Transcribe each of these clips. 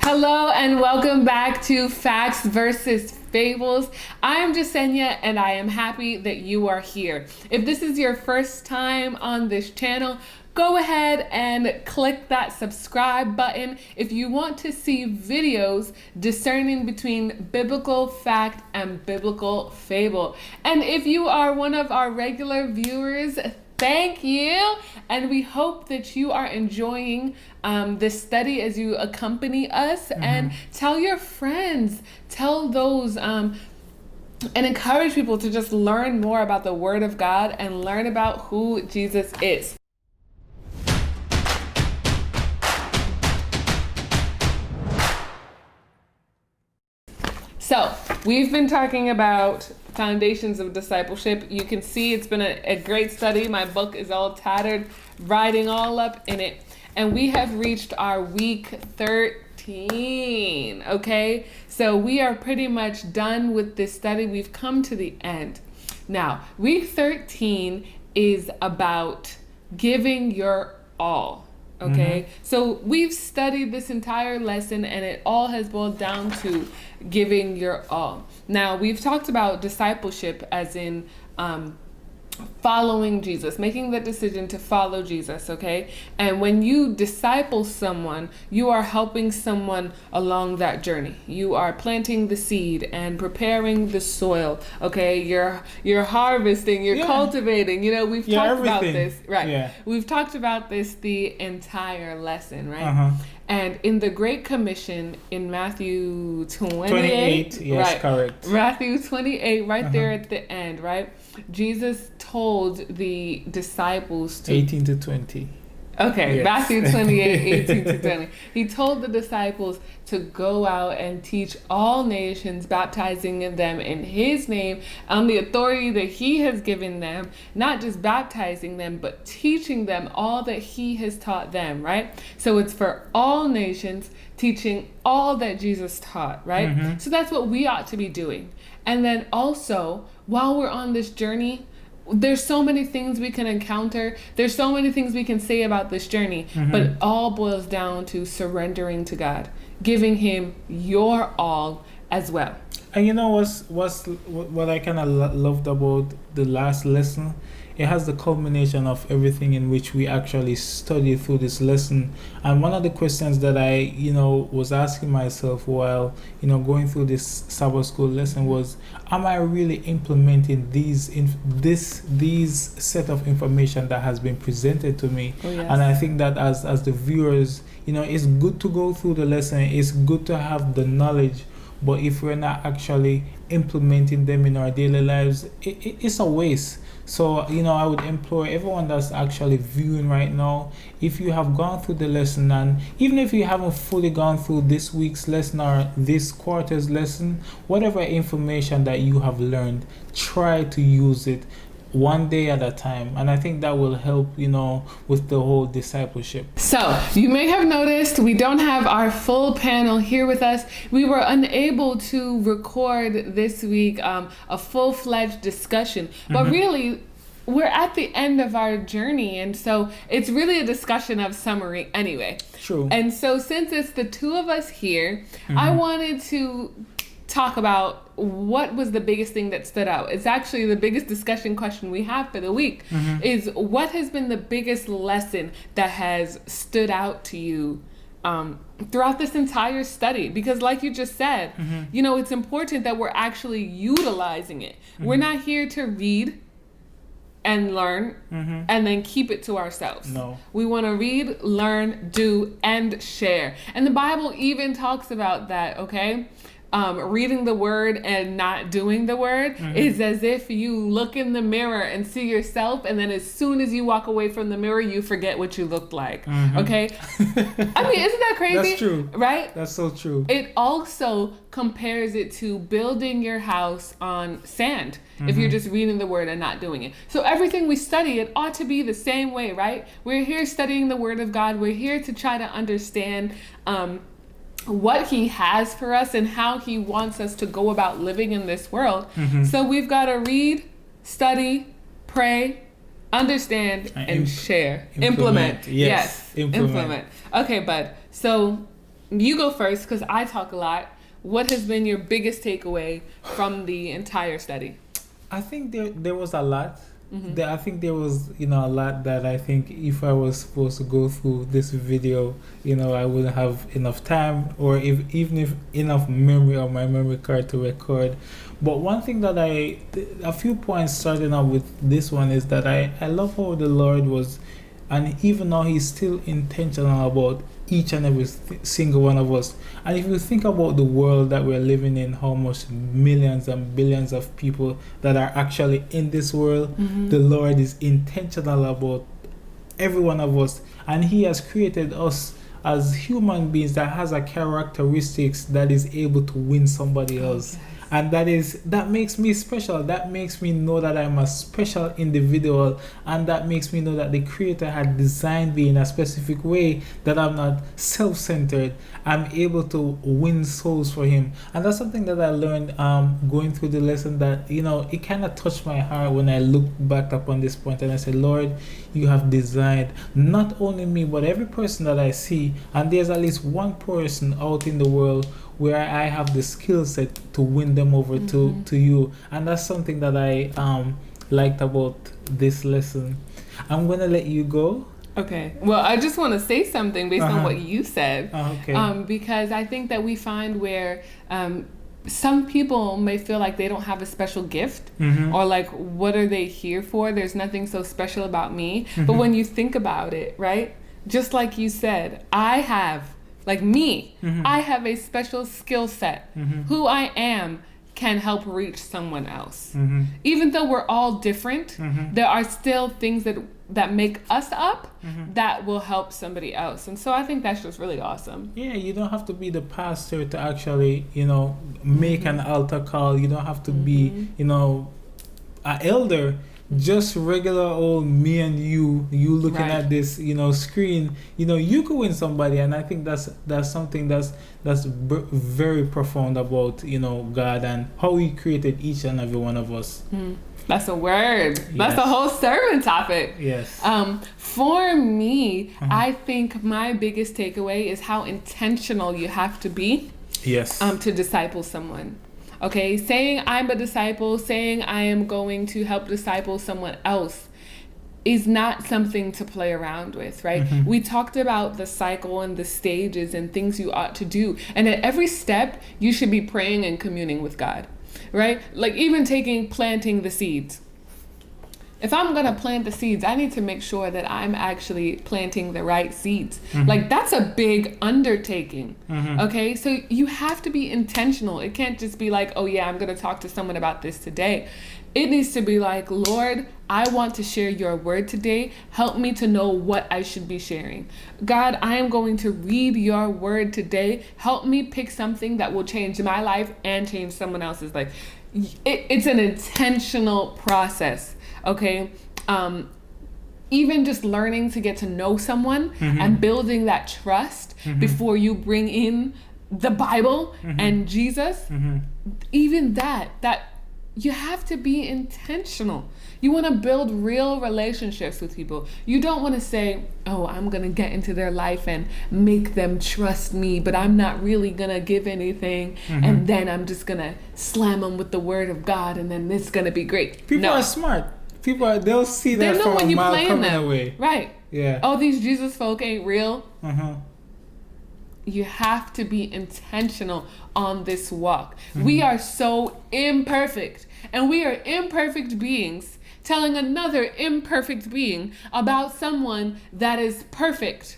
Hello and welcome back to Facts versus Fables. I am Jesseñia and I am happy that you are here. If this is your first time on this channel, go ahead and click that subscribe button if you want to see videos discerning between biblical fact and biblical fable. And if you are one of our regular viewers, thank you, and we hope that you are enjoying this study as you accompany us. And tell your friends, tell those, and encourage people to just learn more about the Word of God and learn about who Jesus is. So, we've been talking about foundations of discipleship. You can see it's been a great study. My book is all tattered, writing all up in it. And we have reached our week 13, okay? So we are pretty much done with this study. We've come to the end. Now, week 13 is about giving your all. Okay, so we've studied this entire lesson and it all has boiled down to giving your all. Now, we've talked about discipleship as in following Jesus, making the decision to follow Jesus, okay? And when you disciple someone, you are helping someone along that journey. You are planting the seed and preparing the soil, okay? You're harvesting, you're cultivating. You know, we've talked about this, right? Yeah. We've talked about this the entire lesson, right? And in the Great Commission in Matthew 28, yes, right, correct. Matthew 28, right there at the end, right? Jesus told the disciples to 18 to 20. Okay, Yes. Matthew 28, 18 to 20. He told the disciples to go out and teach all nations, baptizing them in his name on the authority that he has given them, not just baptizing them, but teaching them all that he has taught them, right? So it's for all nations, teaching all that Jesus taught, right? So that's what we ought to be doing. And then also, while we're on this journey, there's so many things we can encounter. There's so many things we can say about this journey, but it all boils down to surrendering to God, giving him your all as well. And you know what I kind of loved about the last lesson? It has the culmination of everything in which we actually study through this lesson. And one of the questions that I, was asking myself while, going through this Sabbath school lesson was, am I really implementing this set of information that has been presented to me? Oh, yes. And I think that as the viewers, it's good to go through the lesson. It's good to have the knowledge. But if we're not actually implementing them in our daily lives, it's a waste. So, I would implore everyone that's actually viewing right now, if you have gone through the lesson, and even if you haven't fully gone through this week's lesson or this quarter's lesson, whatever information that you have learned, try to use it one day at a time. And I think that will help, with the whole discipleship. So you may have noticed we don't have our full panel here with us. We were unable to record this week a full-fledged discussion, but really we're at the end of our journey. And so it's really a discussion of summary anyway. True. And so since it's the two of us here, I wanted to talk about what was the biggest thing that stood out. It's actually the biggest discussion question we have for the week is what has been the biggest lesson that has stood out to you throughout this entire study? Because like you just said, it's important that we're actually utilizing it. We're not here to read and learn and then keep it to ourselves. No. We want to read, learn, do, and share. And the Bible even talks about that, okay? Reading the word and not doing the word is as if you look in the mirror and see yourself, and then as soon as you walk away from the mirror, you forget what you looked like. Okay? I mean, isn't that crazy? That's true. Right? That's so true. It also compares it to building your house on sand if you're just reading the word and not doing it. So everything we study, it ought to be the same way, right? We're here studying the word of God. We're here to try to understand what he has for us and how he wants us to go about living in this world. So we've got to read, study, pray, understand, and share. Implement. Yes. Implement. Okay, bud. So you go first because I talk a lot. What has been your biggest takeaway from the entire study? I think there was a lot. Mm-hmm. I think there was, a lot that I think if I was supposed to go through this video, I wouldn't have enough time, or even if enough memory on my memory card to record. But one thing that a few points starting out with this one is that I love how the Lord was, and even now He's still intentional about each and every single one of us. And if you think about the world that we're living in, how much millions and billions of people that are actually in this world, the Lord is intentional about every one of us, and He has created us as human beings that has a characteristics that is able to win somebody else. Okay. And that makes me special. That makes me know that I'm a special individual, and that makes me know that the Creator had designed me in a specific way, that I'm not self-centered. I'm able to win souls for Him. And that's something that I learned going through the lesson, that it kind of touched my heart when I look back upon this point and I said, Lord, you have designed not only me but every person that I see, and there's at least one person out in the world where I have the skill set to win them over to you. And that's something that I liked about this lesson. I'm gonna let you go. Okay. Well, I just want to say something based on what you said. Okay. Because I think that we find where some people may feel like they don't have a special gift, or like, what are they here for? There's nothing so special about me. But when you think about it, right? Just like you said, I have a special skill set. Who I am can help reach someone else. Even though we're all different, there are still things that make us up that will help somebody else. And so I think that's just really awesome. Yeah, you don't have to be the pastor to actually, make an altar call. You don't have to be, an elder. Just regular old me and you looking at this, screen, you could win somebody. And I think that's something that's very profound about, God and how He created each and every one of us. That's a word. Yes. That's a whole sermon topic. Yes. For me, I think my biggest takeaway is how intentional you have to be. Yes. To disciple someone. Okay, saying I'm a disciple, saying I am going to help disciple someone else is not something to play around with, right? We talked about the cycle and the stages and things you ought to do. And at every step, you should be praying and communing with God, right? Like even planting the seeds. If I'm going to plant the seeds, I need to make sure that I'm actually planting the right seeds. Like that's a big undertaking. Okay, so you have to be intentional. It can't just be like, oh yeah, I'm going to talk to someone about this today. It needs to be like, Lord, I want to share your word today. Help me to know what I should be sharing. God, I am going to read your word today. Help me pick something that will change my life and change someone else's life. It's an intentional process. Okay, even just learning to get to know someone and building that trust before you bring in the Bible and Jesus, even that you have to be intentional. You want to build real relationships with people. You don't want to say, oh, I'm going to get into their life and make them trust me, but I'm not really going to give anything. And then I'm just going to slam them with the word of God, and then it's going to be great. People are smart. They'll see that from a mile coming away. Right. Yeah. Oh, these Jesus folk ain't real. You have to be intentional on this walk. We are so imperfect, and we are imperfect beings telling another imperfect being about someone that is perfect.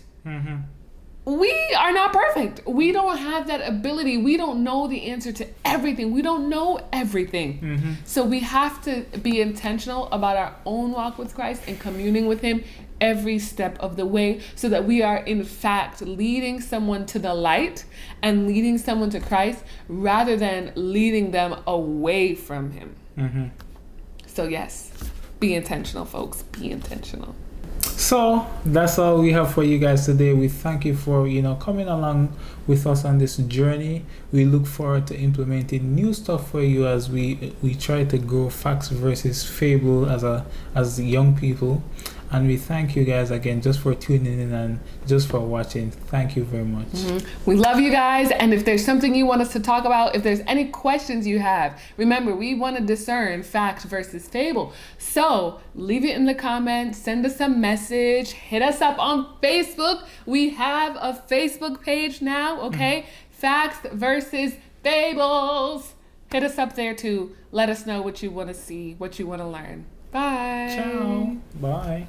We are not perfect. We don't have that ability. We don't know the answer to everything. We don't know everything. So we have to be intentional about our own walk with Christ and communing with Him every step of the way, so that we are in fact leading someone to the light and leading someone to Christ rather than leading them away from Him. So yes, be intentional, folks. Be intentional. So that's all we have for you guys today. We thank you for coming along with us on this journey. We look forward to implementing new stuff for you as we try to grow Facts versus Fable as young people. And we thank you guys again just for tuning in and just for watching. Thank you very much. We love you guys. And if there's something you want us to talk about, if there's any questions you have, remember, we want to discern fact versus fable. So leave it in the comments, send us a message, hit us up on Facebook. We have a Facebook page now, okay? Facts versus fables. Hit us up there too. Let us know what you want to see, what you want to learn. Bye. Ciao. Bye.